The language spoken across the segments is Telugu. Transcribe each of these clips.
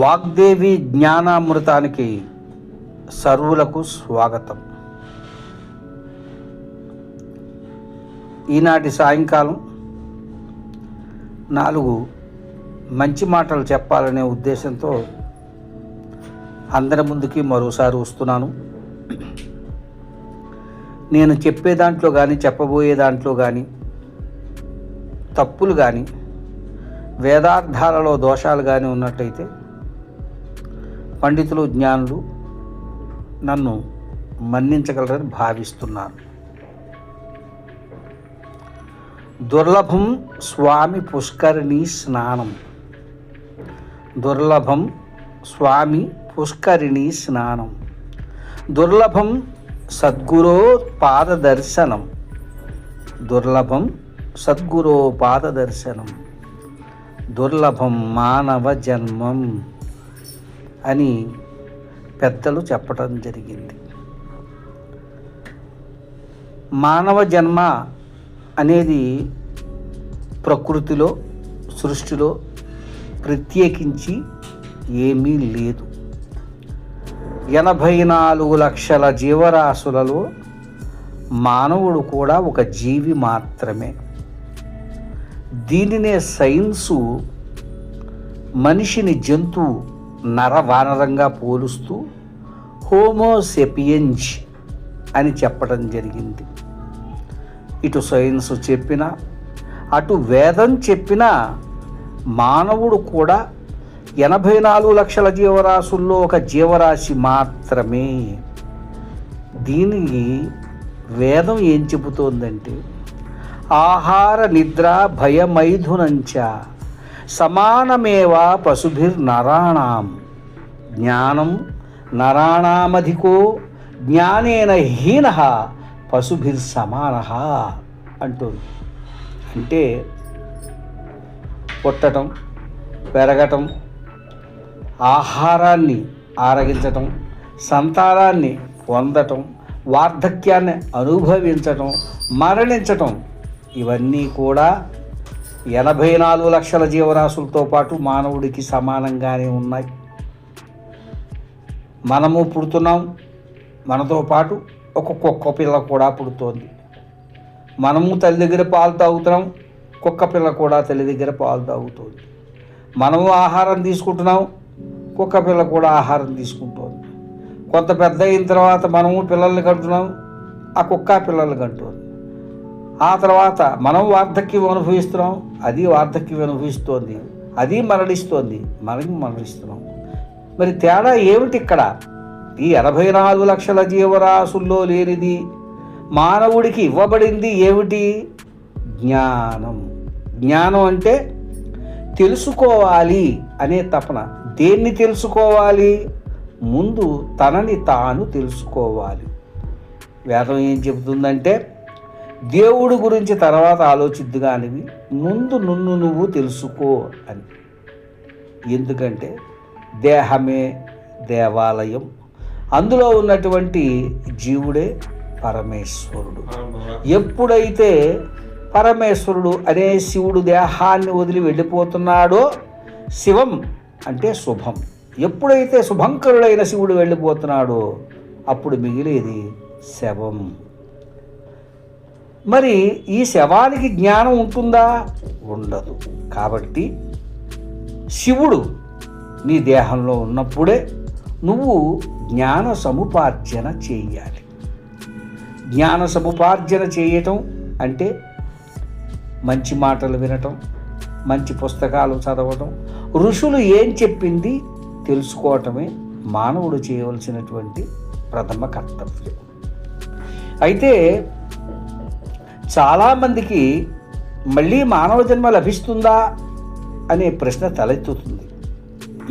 వాగ్దేవి జ్ఞానామృతానికి సర్వులకు స్వాగతం. ఈనాటి సాయంకాలం 4 మంచి మాటలు చెప్పాలనే ఉద్దేశంతో అందరి ముందుకి మరోసారి వస్తున్నాను. నేను చెప్పే దాంట్లో కానీ చెప్పబోయే దాంట్లో కానీ తప్పులు కానీ వేదార్థాలలో దోషాలు కానీ ఉన్నట్టయితే పండితులు జ్ఞానులు నన్ను మన్నించగలరని భావిస్తున్నాను. దుర్లభం స్వామి పుష్కరిణీ స్నానం. దుర్లభం స్వామి పుష్కరిణీ స్నానం. దుర్లభం సద్గురో పాదదర్శనం. దుర్లభం సద్గురో పాదదర్శనం. దుర్లభం మానవ జన్మం అని పెద్దలు చెప్పడం జరిగింది. మానవ జన్మ అనేది ప్రకృతిలో సృష్టిలో ప్రత్యేకించి ఏమీ లేదు. 84 లక్షల జీవరాశులలో మానవుడు కూడా ఒక జీవి మాత్రమే. దీనినే సైన్సు మనిషిని జంతువు నరవానరంగా పోలుస్తూ హోమోసెపియన్స్ అని చెప్పడం జరిగింది. ఇటు సైన్స్ చెప్పినా అటు వేదం చెప్పినా మానవుడు కూడా 84 లక్షల జీవరాశుల్లో ఒక జీవరాశి మాత్రమే. దీనికి వేదం ఏం చెబుతోందంటే ఆహార నిద్ర భయమైథునంచ సమానమేవా పశుభిర్నరాణాం జ్ఞానం నరాణామధికో జ్ఞానేన హీనః పశుభిర్సమానః అంటుంది. అంటే పుట్టడం, పెరగటం, ఆహారాన్ని ఆరగించటం, సంతానాన్ని పొందటం, వార్ధక్యాన్ని అనుభవించటం, మరణించటం ఇవన్నీ కూడా 84 లక్షల జీవరాశులతో పాటు మానవుడికి సమానంగానే ఉన్నాయి. మనము పుడుతున్నాం, మనతో పాటు ఒక కుక్క పిల్ల కూడా పుడుతోంది. మనము తల్లి దగ్గర పాలు తాగుతున్నాం, కుక్క పిల్ల కూడా తల్లి దగ్గర పాలు తాగుతోంది. మనము ఆహారం తీసుకుంటున్నాం, కుక్క పిల్ల కూడా ఆహారం తీసుకుంటోంది. కొంత పెద్ద అయిన తర్వాత మనము పిల్లల్ని కంటున్నాం, ఆ కుక్క పిల్లల్ని కంటోంది. ఆ తర్వాత మనం వార్ధక్యం అనుభవిస్తున్నాం, అది వార్ధక్యం అనుభవిస్తోంది, అది మరణిస్తోంది, మనం మరణిస్తున్నాం. మరి తేడా ఏమిటి ఇక్కడ? ఈ 84 లక్షల జీవరాశుల్లో లేనిది మానవుడికి ఇవ్వబడింది ఏమిటి? జ్ఞానం. జ్ఞానం అంటే తెలుసుకోవాలి అనే తపన. దేన్ని తెలుసుకోవాలి? ముందు తనని తాను తెలుసుకోవాలి. వేదం ఏం చెబుతుందంటే దేవుడి గురించి తర్వాత ఆలోచిద్దు కానివి, ముందు నిన్ను నువ్వు తెలుసుకో అని. ఎందుకంటే దేహమే దేవాలయం, అందులో ఉన్నటువంటి జీవుడే పరమేశ్వరుడు. ఎప్పుడైతే పరమేశ్వరుడు అనే శివుడు దేహాన్ని వదిలి వెళ్ళిపోతున్నాడో, శివం అంటే శుభం, ఎప్పుడైతే శుభంకరుడైన శివుడు వెళ్ళిపోతున్నాడో అప్పుడు మిగిలేది శవం. మరి ఈ శవానికి జ్ఞానం ఉంటుందా? ఉండదు. కాబట్టి శివుడు నీ దేహంలో ఉన్నప్పుడే నువ్వు జ్ఞాన సముపార్జన చేయాలి. జ్ఞాన సముపార్జన చేయటం అంటే మంచి మాటలు వినటం, మంచి పుస్తకాలు చదవటం, ఋషులు ఏం చెప్పింది తెలుసుకోవటమే మానవుడు చేయవలసినటువంటి ప్రథమ కర్తవ్యం. అయితే చాలామందికి మళ్ళీ మానవ జన్మ లభిస్తుందా అనే ప్రశ్న తలెత్తుతుంది.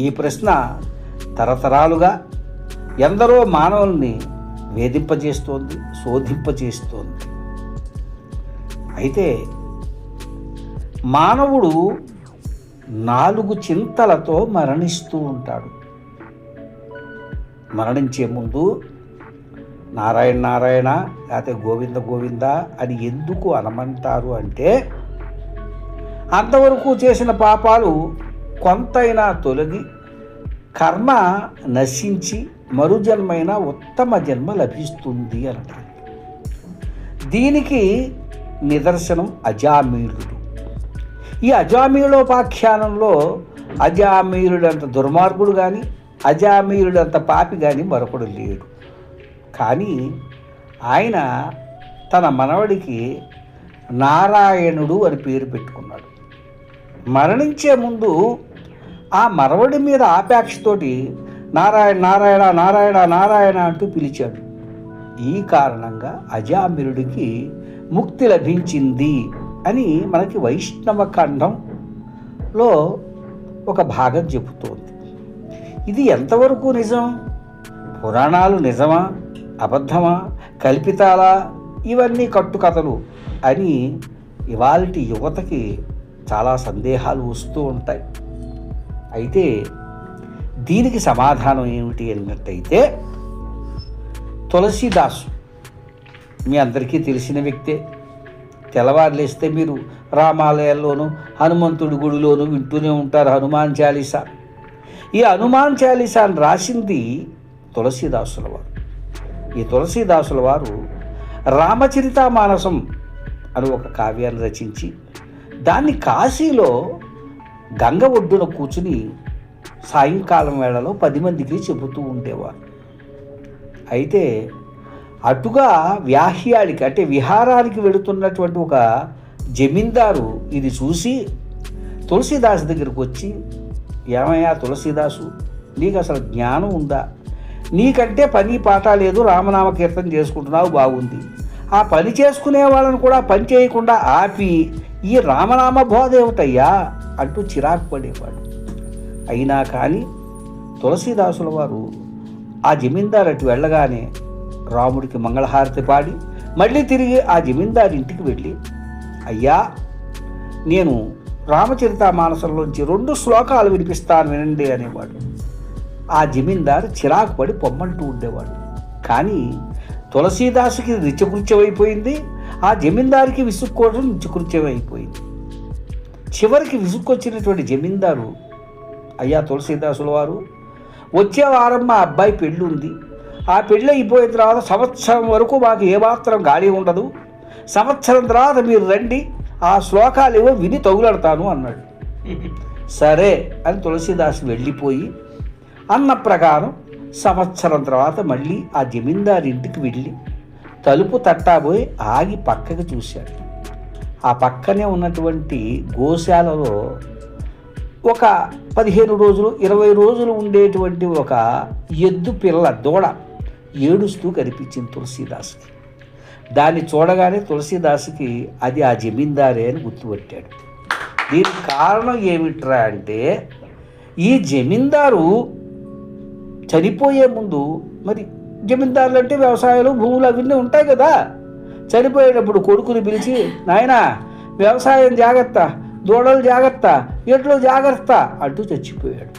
ఈ ప్రశ్న తరతరాలుగా ఎందరో మానవుల్ని వేధింపజేస్తోంది, శోధింపజేస్తోంది. అయితే మానవుడు 4 చింతలతో మరణిస్తూ ఉంటాడు. మరణించే ముందు నారాయణ నారాయణ లేకపోతే గోవింద గోవింద అని ఎందుకు అనమంటారు అంటే అంతవరకు చేసిన పాపాలు కొంతైనా తొలగి కర్మ నశించి మరుజన్మైన ఉత్తమ జన్మ లభిస్తుంది అనటానికి. దీనికి నిదర్శనం అజామీళుడు. ఈ అజామీళోపాఖ్యానంలో అజామీళుడంత దుర్మార్గుడు కానీ అజామీళుడంత పాపి కానీ మరొకడు లేడు. కానీ ఆయన తన మనవడికి నారాయణుడు అని పేరు పెట్టుకున్నాడు. మరణించే ముందు ఆ మనవడి మీద ఆపేక్షతోటి నారాయణ నారాయణ నారాయణ నారాయణ అంటూ పిలిచాడు. ఈ కారణంగా అజామిరుడికి ముక్తి లభించింది అని మనకి వైష్ణవ ఖండంలో ఒక భాగం చెబుతోంది. ఇది ఎంతవరకు నిజం? పురాణాలు నిజమా, అబద్ధమా, కల్పితాలా, ఇవన్నీ కట్టుకథలు అని ఇవాల్టి యువతకి చాలా సందేహాలు వస్తూ ఉంటాయి. అయితే దీనికి సమాధానం ఏమిటి అన్నట్టయితే, తులసీదాసు మీ అందరికీ తెలిసిన వ్యక్తే. తెల్లవారులేస్తే మీరు రామాలయాల్లోనూ హనుమంతుడి గుడిలోనూ వింటూనే ఉంటారు హనుమాన్ చాలీసా. ఈ హనుమాన్ చాలీసాను రాసింది తులసీదాసుల వారు. ఈ తులసీదాసుల వారు రామచరితామానసం అని ఒక కావ్యాన్ని రచించి దాన్ని కాశీలో గంగ ఒడ్డున కూర్చుని సాయంకాలం వేళలో 10 మందికి చెబుతూ ఉండేవారు. అయితే అటుగా వ్యాహ్యాడికి అంటే విహారానికి వెళుతున్నటువంటి ఒక జమీందారు ఇది చూసి తులసీదాసు దగ్గరికి వచ్చి, ఏమయ్యా తులసీదాసు, నీకు అసలు జ్ఞానం ఉందా? నీకంటే పని పాట లేదు, రామనామ కీర్తన చేసుకుంటున్నావు, బాగుంది. ఆ పని చేసుకునే వాళ్ళని కూడా పని చేయకుండా ఆపి ఈ రామనామ బోధ ఏమిటయ్యా అంటూ చిరాకు పడేవాడు. అయినా కానీ తులసీదాసుల వారు ఆ జమీందారు అటు వెళ్ళగానే రాముడికి మంగళహారతి పాడి మళ్ళీ తిరిగి ఆ జమీందారు ఇంటికి వెళ్ళి, అయ్యా నేను రామచరితామానసంలోంచి 2 శ్లోకాలు వినిపిస్తాను వినండి అనేవాడు. ఆ జమీందారు చిరాకు పడి పొమ్మంటూ ఉండేవాడు. కానీ తులసీదాసుకి నిత్యకృత్యమైపోయింది, ఆ జమీందారికి విసుక్కోవడం నిత్యకృత్యమైపోయింది. చివరికి విసుక్కొచ్చినటువంటి జమీందారు, అయ్యా తులసీదాసుల వారు, వచ్చే వారం మా అబ్బాయి పెళ్ళి ఉంది, ఆ పెళ్ళి అయిపోయిన తర్వాత సంవత్సరం వరకు మాకు ఏమాత్రం గాలి ఉండదు, సంవత్సరం తర్వాత మీరు రండి, ఆ శ్లోకాలు ఏవో విని తగులడతాను అన్నాడు. సరే అని తులసీదాసు వెళ్ళిపోయి అన్న ప్రకారం సంవత్సరం తర్వాత మళ్ళీ ఆ జమీందారు ఇంటికి వెళ్ళి తలుపు తట్టాబోయి ఆగి పక్కకి చూశాడు. ఆ పక్కనే ఉన్నటువంటి గోశాలలో ఒక 15 రోజులు 20 రోజులు ఉండేటువంటి ఒక ఎద్దు పిల్ల దూడ ఏడుస్తూ కనిపించింది తులసీదాసుకి. దాన్ని చూడగానే తులసీదాసుకి అది ఆ జమీందారే అని గుర్తుపట్టాడు. దీనికి కారణం ఏమిట్రా అంటే, ఈ జమీందారు చనిపోయే ముందు, మరి జమీందారులు అంటే వ్యవసాయాలు భూములు అవన్నీ ఉంటాయి కదా, చనిపోయేటప్పుడు కొడుకుని పిలిచి, నాయనా వ్యవసాయం జాగ్రత్త, దూడలు జాగ్రత్త, ఎట్లు జాగ్రత్త అంటూ చచ్చిపోయాడు.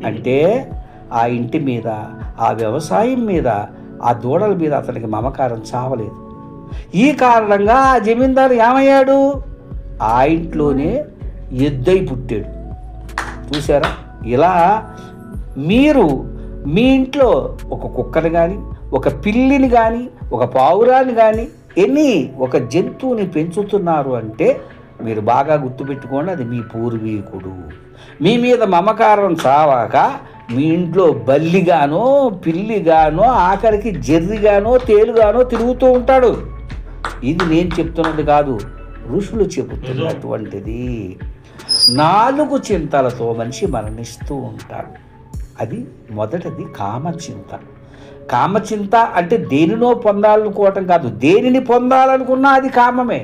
అంటే ఆ ఇంటి మీద, ఆ వ్యవసాయం మీద, ఆ దూడల మీద అతనికి మమకారం చావలేదు. ఈ కారణంగా ఆ జమీందారు ఏమయ్యాడు? ఆ ఇంట్లోనే ఎద్దై పుట్టాడు. చూసారా? ఇలా మీరు మీ ఇంట్లో ఒక కుక్కని కానీ, ఒక పిల్లిని కానీ, ఒక పావురాన్ని కానీ, ఒక జంతువుని పెంచుతున్నారు అంటే మీరు బాగా గుర్తుపెట్టుకోండి, అది మీ పూర్వీకుడు. మీ మీద మమకారం చావాక మీ ఇంట్లో బల్లిగానో, పిల్లిగానో, ఆఖరికి జర్రిగానో, తేలుగానో తిరుగుతూ ఉంటాడు. ఇది నేను చెప్తున్నది కాదు, ఋషులు చెబుతున్నటువంటిది. 4 చింతలతో మనిషి మరణిస్తూ ఉంటాడు. అది మొదటిది కామచింత. కామచింత అంటే దేనినో పొందాలనుకోవటం కాదు, దేనిని పొందాలనుకున్నా అది కామమే.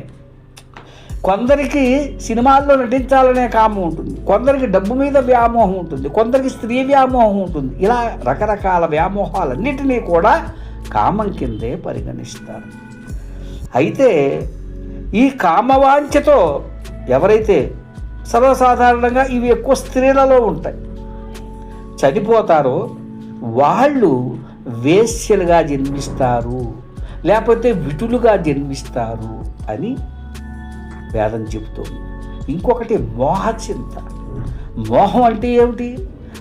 కొందరికి సినిమాల్లో నటించాలనే కామం ఉంటుంది, కొందరికి డబ్బు మీద వ్యామోహం ఉంటుంది, కొందరికి స్త్రీ వ్యామోహం ఉంటుంది. ఇలా రకరకాల వ్యామోహాలన్నిటినీ కూడా కామం కిందే పరిగణిస్తారు. అయితే ఈ కామవాంఛతో ఎవరైతే, సర్వసాధారణంగా ఇవి ఎక్కువ స్త్రీలలో ఉంటాయి, చనిపోతారో వాళ్ళు వేశ్యలుగా జన్మిస్తారు, లేకపోతే విటులుగా జన్మిస్తారు అని వేదం చెబుతోంది. ఇంకొకటి మోహచింత. మోహం అంటే ఏమిటి?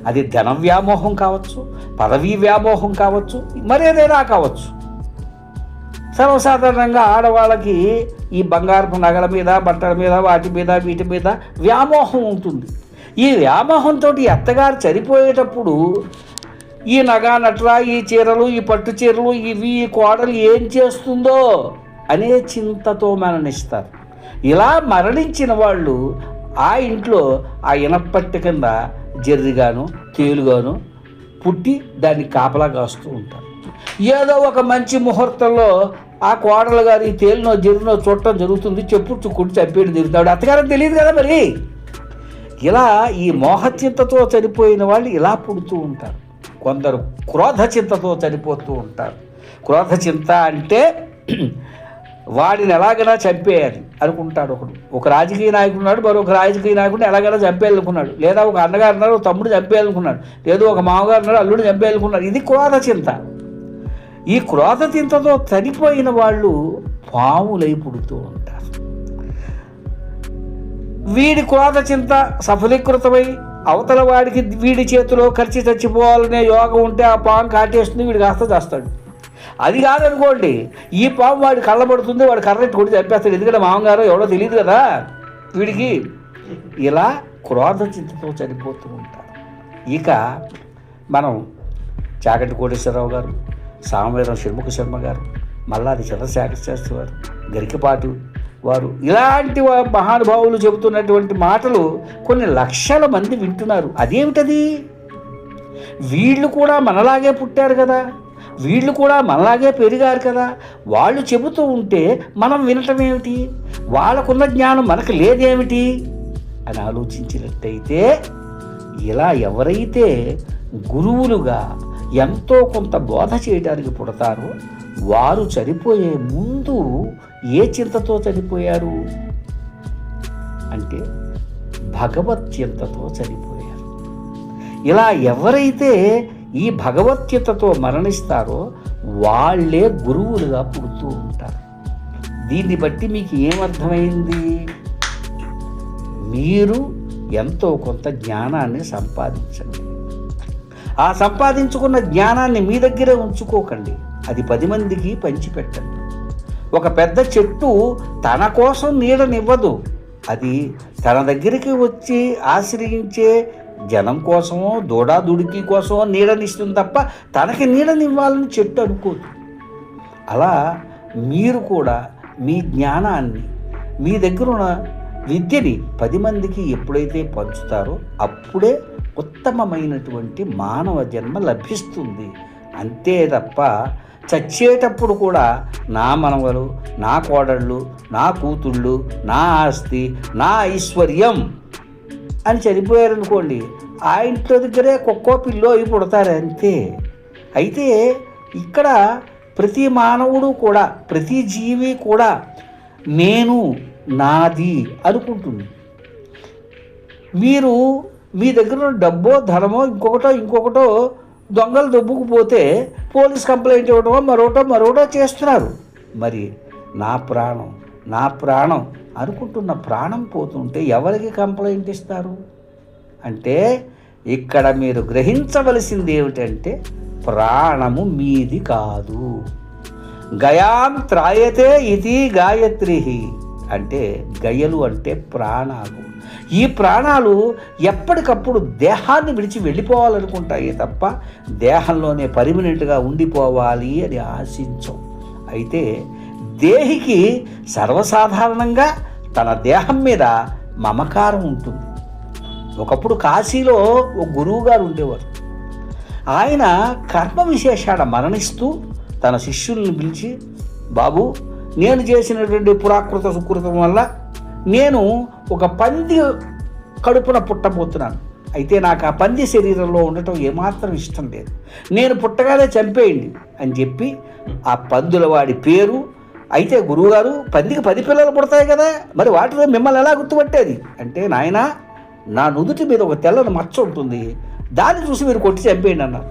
అది ధన వ్యామోహం కావచ్చు, పదవీ వ్యామోహం కావచ్చు, మరేదైనా కావచ్చు. సర్వసాధారణంగా ఆడవాళ్ళకి ఈ బంగారపు నగల మీద, బట్టల మీద, వాటి మీద, వీటి మీద వ్యామోహం ఉంటుంది. ఈ వ్యామోహంతో అత్తగారు చనిపోయేటప్పుడు ఈ నగా నట్రా, ఈ చీరలు, ఈ పట్టు చీరలు, ఇవి ఈ కోడలు ఏం చేస్తుందో అనే చింతతో మరణిస్తారు. ఇలా మరణించిన వాళ్ళు ఆ ఇంట్లో ఆ ఇనపట్టి కింద జర్రిగాను తేలుగాను పుట్టి దాన్ని కాపలా కాస్తూ ఉంటారు. ఏదో ఒక మంచి ముహూర్తంలో ఆ కోడలు గారు ఈ తేలినో జర్రినో చూడటం జరుగుతుంది, చెప్పు చుక్కుడు చంపేయడం జరుగుతాడు. అత్తగారికి తెలియదు కదా మరి. ఇలా ఈ మోహచింతతో చనిపోయిన వాళ్ళు ఇలా పుడుతూ ఉంటారు. కొందరు క్రోధ చింతతో చనిపోతూ ఉంటారు. క్రోధ చింత అంటే వాడిని ఎలాగైనా చంపేయాలి అనుకుంటాడు ఒకడు. ఒక రాజకీయ నాయకుడు ఉన్నాడు, మరొక రాజకీయ నాయకుడిని ఎలాగైనా చంపేయాలనుకున్నాడు. లేదా ఒక అన్నగారు ఉన్నారు, ఒక తమ్ముడు చంపేయాలనుకున్నాడు. లేదా ఒక మామగారు ఉన్నారు, అల్లుడు చంపేయాలనుకున్నాడు. ఇది క్రోధ చింత. ఈ క్రోధ చింతతో చనిపోయిన వాళ్ళు పాములై పుడుతూ ఉంటారు. వీడి క్రోధ చింత సఫలీకృతమై అవతల వాడికి వీడి చేతిలో ఖర్చు చచ్చిపోవాలనే యోగం ఉంటే ఆ పాము కాటేస్తుంది, వీడు కాస్త చేస్తాడు. అది కాదనుకోండి, ఈ పాము వాడి కళ్ళబడుతుంది, వాడు కర్రెట్టు కొట్టి చంపేస్తాడు. ఎందుకంటే మామగారు ఎవడో తెలియదు కదా వీడికి. ఇలా క్రోధ చింతతో చనిపోతూ ఉంటారు. ఇక మనం చాగంటి కోటేశ్వరరావు గారు, సామవేదం షణ్ముఖ శర్మ గారు, మల్లాది చంద్రశేఖర శాస్త్రి వారు, గరికపాటి వారు, ఇలాంటి మహానుభావులు చెబుతున్నటువంటి మాటలు కొన్ని లక్షల మంది వింటున్నారు. అదేమిటది? వీళ్ళు కూడా మనలాగే పుట్టారు కదా, వీళ్ళు కూడా మనలాగే పెరిగారు కదా, వాళ్ళు చెబుతూ ఉంటే మనం వినటం ఏమిటి, వాళ్ళకున్న జ్ఞానం మనకు లేదేమిటి అని ఆలోచించినట్టయితే, ఇలా ఎవరైతే గురువులుగా ఎంతో కొంత బోధ చేయడానికి పుడతారో వారు చనిపోయే ముందు ఏ చింతతో చనిపోయారు అంటే భగవత్ చింతతో చనిపోయారు. ఇలా ఎవరైతే ఈ భగవద్గీతతో మరణిస్తారో వాళ్ళే గురువులుగా పుడుతూ ఉంటారు. దీన్ని బట్టి మీకు ఏమర్థమైంది? మీరు ఎంతో కొంత జ్ఞానాన్ని సంపాదించండి. ఆ సంపాదించుకున్న జ్ఞానాన్ని మీ దగ్గరే ఉంచుకోకండి, అది 10 మందికి పంచిపెట్టండి. ఒక పెద్ద చెట్టు తన కోసం నీడనివ్వదు, అది తన దగ్గరికి వచ్చి ఆశ్రయించే జనం కోసమో దూడాదుడికి కోసమో నీడనిస్తుంది తప్ప తనకి నీడనివ్వాలని చెట్టు అనుకోదు. అలా మీరు కూడా మీ జ్ఞానాన్ని, మీ దగ్గర ఉన్న విద్యని 10 మందికి ఎప్పుడైతే పంచుతారో అప్పుడే ఉత్తమమైనటువంటి మానవ జన్మ లభిస్తుంది. అంతే తప్ప చచ్చేటప్పుడు కూడా నా మనవలు, నా కోడళ్ళు, నా కూతుళ్ళు, నా ఆస్తి, నా ఐశ్వర్యం అని చనిపోయారనుకోండి, ఆ ఇంట్లో దగ్గరే కుక్కో పిల్లో అయి పుడతారు అంతే. అయితే ఇక్కడ ప్రతి మానవుడు కూడా, ప్రతి జీవి కూడా నేను, నాది అనుకుంటుంది. మీరు మీ దగ్గర డబ్బో ధనమో ఇంకొకటో దొంగలు దొబ్బుకుపోతే పోలీస్ కంప్లైంట్ ఇవ్వడమో మరోటో చేస్తున్నారు. మరి నా ప్రాణం అనుకుంటున్న ప్రాణం పోతుంటే ఎవరికి కంప్లైంట్ ఇస్తారు? అంటే ఇక్కడ మీరు గ్రహించవలసింది ఏమిటంటే ప్రాణము మీది కాదు. గయాం త్రాయతే ఇది గాయత్రి అంటే గయలు అంటే ప్రాణాలు. ఈ ప్రాణాలు ఎప్పటికప్పుడు దేహాన్ని విడిచి వెళ్ళిపోవాలనుకుంటాయి తప్ప దేహంలోనే పర్మనెంట్గా ఉండిపోవాలి అని ఆశించం. అయితే దేహికి సర్వసాధారణంగా తన దేహం మీద మమకారం ఉంటుంది. ఒకప్పుడు కాశీలో ఒక గురువు గారు ఉండేవారు. ఆయన కర్మ విశేషాన మరణిస్తూ తన శిష్యుల్ని పిలిచి, బాబు, నేను చేసినటువంటి పురాకృత సుకృతం వల్ల నేను ఒక పంది కడుపున పుట్టబోతున్నాను. అయితే నాకు ఆ పంది శరీరంలో ఉండటం ఏమాత్రం ఇష్టం లేదు, నేను పుట్టగానే చంపేయండి అని చెప్పి ఆ పందుల వాడి పేరు. అయితే గురువుగారు, పందికి 10 పిల్లలు పుడతాయి కదా, మరి వాటిలో మిమ్మల్ని ఎలా గుర్తుపట్టేది అంటే, నాయనా, నా నుదుటి మీద ఒక తెల్లని మచ్చ ఉంటుంది, దాన్ని చూసి మీరు కొట్టి చంపేయండి అన్నారు.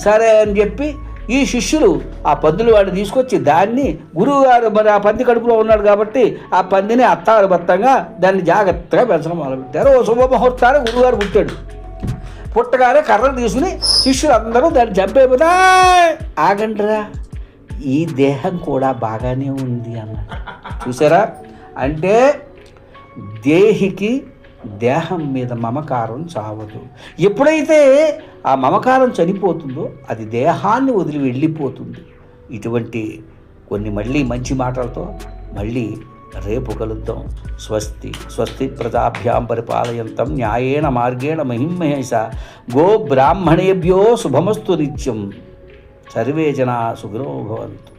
సరే అని చెప్పి ఈ శిష్యులు ఆ పందుల వాడిని తీసుకొచ్చి దాన్ని, గురువుగారు మరి ఆ పంది కడుపులో ఉన్నాడు కాబట్టి ఆ పందిని అత్తారు బత్తంగా దాన్ని జాగ్రత్తగా పెంచడం మొదలుపెట్టారు. ఓ శుభముహూర్తాన్ని గురువుగారు పుట్టాడు. పుట్టగానే కర్రలు తీసుకుని శిష్యులు అందరూ దాన్ని చంపేపోతా ఆగండిరా, ఈ దేహం కూడా బాగానే ఉంది అన్నాడు. చూసారా? అంటే దేహికి దేహం మీద మమకారం చావదు. ఎప్పుడైతే ఆ మమకారం చనిపోతుందో అది దేహాన్ని వదిలి వెళ్ళిపోతుంది. ఇటువంటి కొన్ని మళ్ళీ మంచి మాటలతో మళ్ళీ రేపు కలుద్దాం. స్వస్తి స్వస్తి ప్రజాభ్యాం పరిపాలయంతం న్యాయేన మార్గేణ మహిమహేష. గో బ్రాహ్మణేభ్యో శుభమస్తు నిత్యం. సర్వే జనా సుఖినో భవంతు.